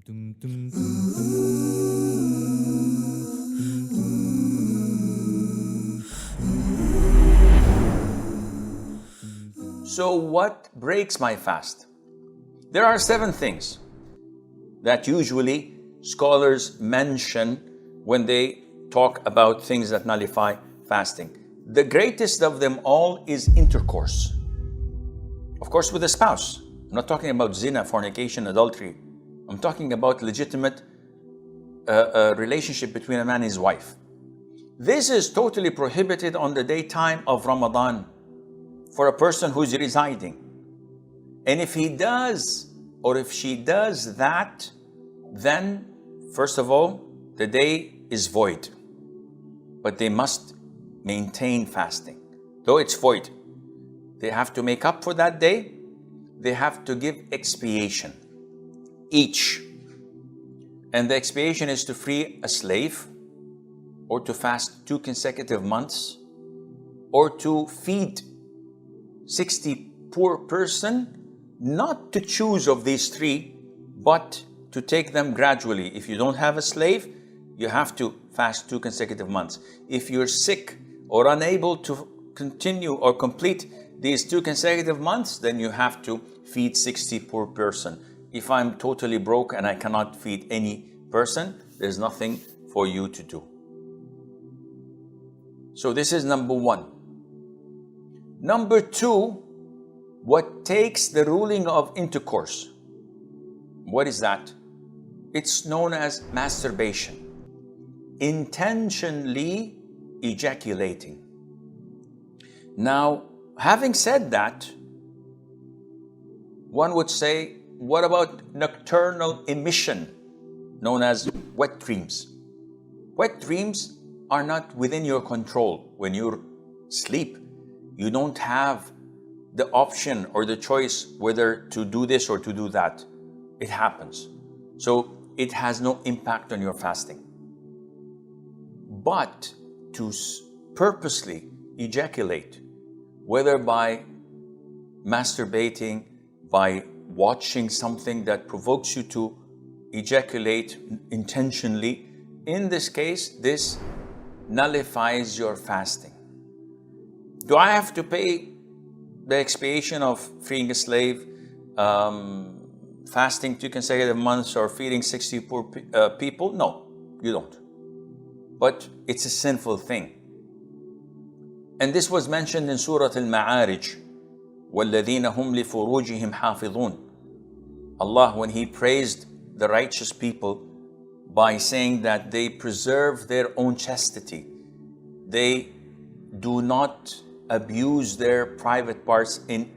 So what breaks my fast? There are 7 things that usually scholars mention when they talk about things that nullify fasting. The greatest of them all is intercourse. Of course, with a spouse. I'm not talking about zina, fornication, adultery. I'm talking about legitimate relationship between a man and his wife. This is totally prohibited on the daytime of Ramadan for a person who's residing. And if he does, or if she does that, then first of all, the day is void. But they must maintain fasting. Though it's void, they have to make up for that day. They have to give expiation each. And the expiation is to free a slave, or to fast 2 consecutive months, or to feed 60 poor person, not to choose of these 3, but to take them gradually. If you don't have a slave, you have to fast 2 consecutive months. If you're sick or unable to continue or complete these 2 consecutive months, then you have to feed 60 poor person. If I'm totally broke and I cannot feed any person, there's nothing for you to do. So this is number 1. Number 2, what takes the ruling of intercourse? What is that? It's known as masturbation. Intentionally ejaculating. Now, having said that, one would say, what about nocturnal emission, known as wet dreams? Wet dreams are not within your control. When you sleep, you don't have the option or the choice whether to do this or to do that. It happens. So it has no impact on your fasting. But to purposely ejaculate, whether by masturbating, by watching something that provokes you to ejaculate intentionally, in this case, this nullifies your fasting. Do I have to pay the expiation of freeing a slave, fasting 2 consecutive months, or feeding 60 poor people? No, you don't. But it's a sinful thing. And this was mentioned in Surah Al-Ma'arij. وَالَّذِينَ هُمْ لِفُرُوجِهِمْ حَافِظُونَ. Allah, when He praised the righteous people by saying that they preserve their own chastity, they do not abuse their private parts in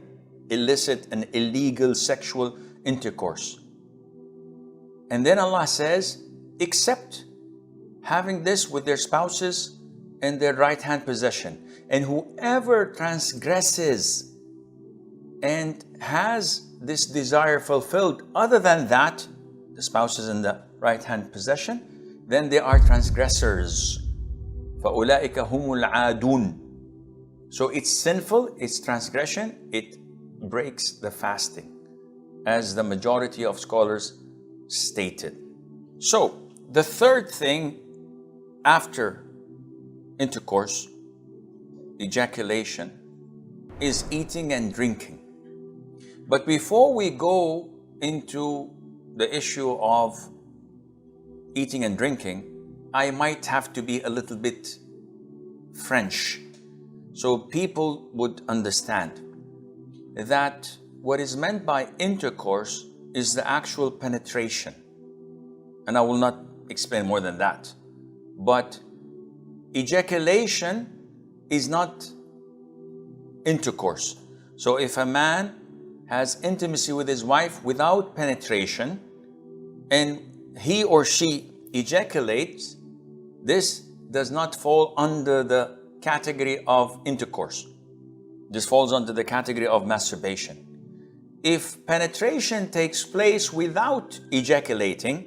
illicit and illegal sexual intercourse. And then Allah says, except having this with their spouses in their right hand possession. And whoever transgresses and has this desire fulfilled other than that, the spouses in the right hand possession, then they are transgressors. فَأُولَٰئِكَ هُمُ الْعَادُونَ. So it's sinful, it's transgression, it breaks the fasting, as the majority of scholars stated. So the third thing after intercourse, ejaculation, is eating and drinking. But before we go into the issue of eating and drinking, I might have to be a little bit French, so people would understand that what is meant by intercourse is the actual penetration. And I will not explain more than that. But ejaculation is not intercourse. So if a man has intimacy with his wife without penetration, and he or she ejaculates, this does not fall under the category of intercourse. This falls under the category of masturbation. If penetration takes place without ejaculating,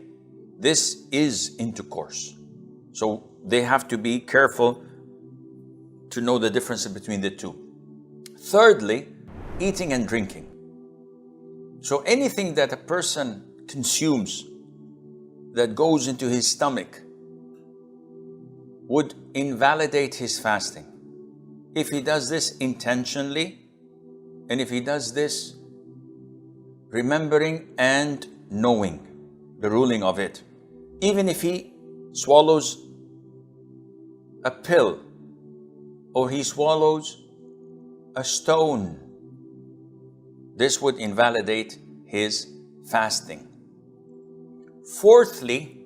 this is intercourse. So they have to be careful to know the difference between the two. Thirdly, eating and drinking. So anything that a person consumes that goes into his stomach would invalidate his fasting. If he does this intentionally, and if he does this remembering and knowing the ruling of it, even if he swallows a pill or he swallows a stone, this would invalidate his fasting. Fourthly,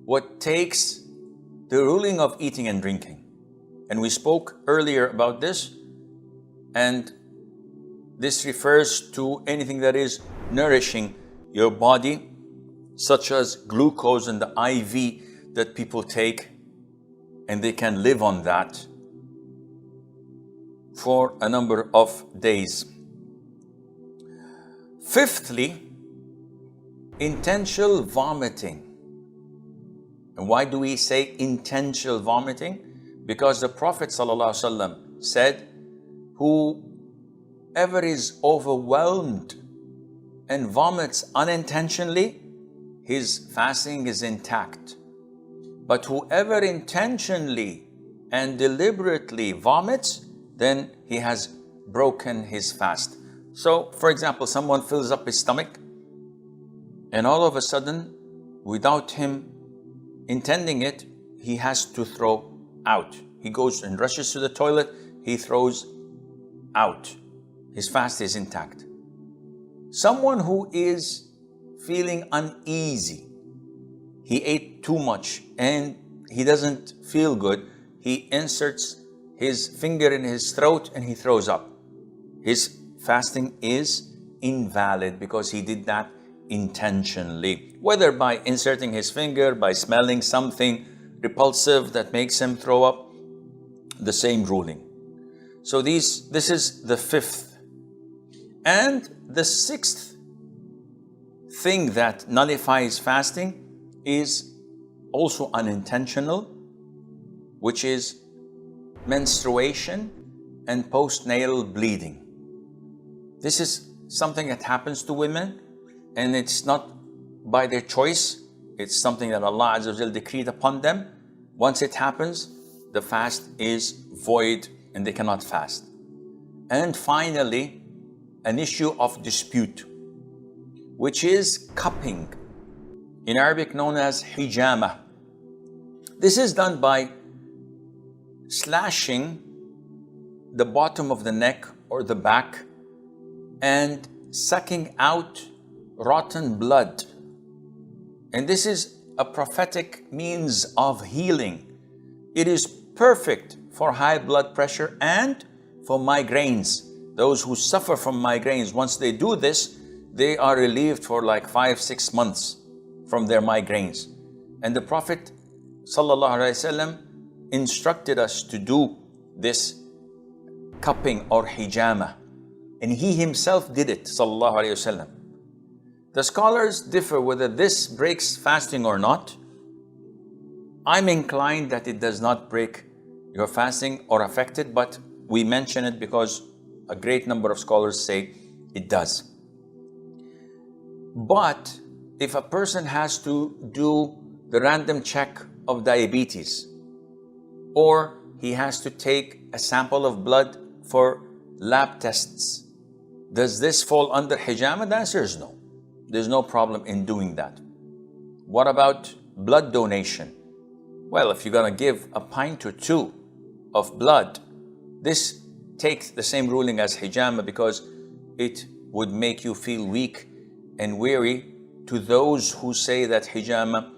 what takes the ruling of eating and drinking, and we spoke earlier about this, and this refers to anything that is nourishing your body, such as glucose and the IV that people take, and they can live on that for a number of days. Fifthly, intentional vomiting. And why do we say intentional vomiting? Because the Prophet ﷺ said, whoever is overwhelmed and vomits unintentionally, his fasting is intact. But whoever intentionally and deliberately vomits, then he has broken his fast. So, for example, someone fills up his stomach, and all of a sudden, without him intending it, he has to throw out. He goes and rushes to the toilet, he throws out. His fast is intact. Someone who is feeling uneasy, he ate too much and he doesn't feel good, he inserts his finger in his throat and he throws up. His fasting is invalid because he did that intentionally, whether by inserting his finger, by smelling something repulsive that makes him throw up, the same ruling. So this is the fifth. And the sixth thing that nullifies fasting is also unintentional, which is menstruation and postnatal bleeding. This is something that happens to women, and it's not by their choice. It's something that Allah Azza wa Jal decreed upon them. Once it happens, the fast is void and they cannot fast. And finally, an issue of dispute, which is cupping, in Arabic known as hijama. This is done by slashing the bottom of the neck or the back and sucking out rotten blood. And this is a prophetic means of healing. It is perfect for high blood pressure and for migraines. Those who suffer from migraines, once they do this, they are relieved for like 5-6 months from their migraines. And the Prophet ﷺ instructed us to do this cupping or hijama, and he himself did it, ﷺ. The scholars differ whether this breaks fasting or not. I'm inclined that it does not break your fasting or affect it, but we mention it because a great number of scholars say it does. But if a person has to do the random check of diabetes, or he has to take a sample of blood for lab tests, does this fall under hijama? The answer is no. There's no problem in doing that. What about blood donation? Well, if you're going to give a pint or two of blood, this takes the same ruling as hijama because it would make you feel weak and weary to those who say that hijama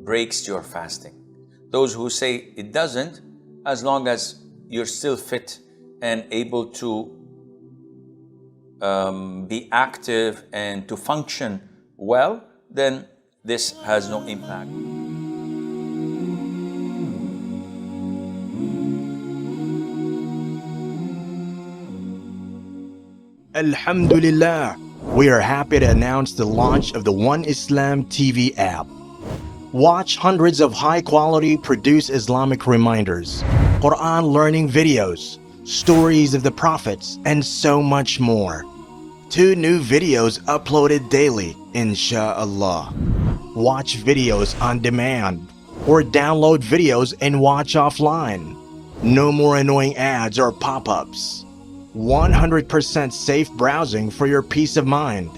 breaks your fasting. Those who say it doesn't, as long as you're still fit and able to be active and to function well, then this has no impact. Alhamdulillah, we are happy to announce the launch of the One Islam TV app. Watch hundreds of high-quality produced Islamic reminders, Quran learning videos, stories of the prophets, and so much more. 2 new videos uploaded daily, inshallah. watch videos on demand, or download videos and watch offline. No more annoying ads or pop-ups. 100% safe browsing for your peace of mind.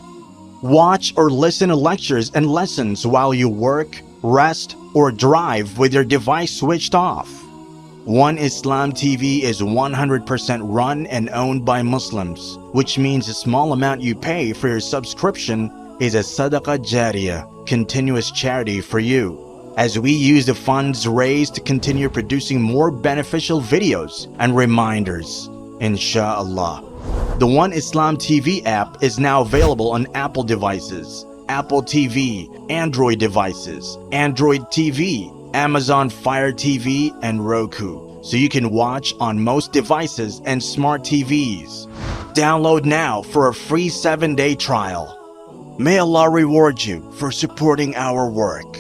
Watch or listen to lectures and lessons while you work, rest, or drive with your device switched off. One Islam TV is 100% run and owned by Muslims, which means the small amount you pay for your subscription is a SADAQAH JARIYAH, continuous charity for you, as we use the funds raised to continue producing more beneficial videos and reminders, inshallah. The One Islam TV app is now available on Apple devices, Apple TV, Android devices, Android TV, Amazon Fire TV, and Roku, so you can watch on most devices and smart TVs. Download now for a free 7-day trial. May Allah reward you for supporting our work.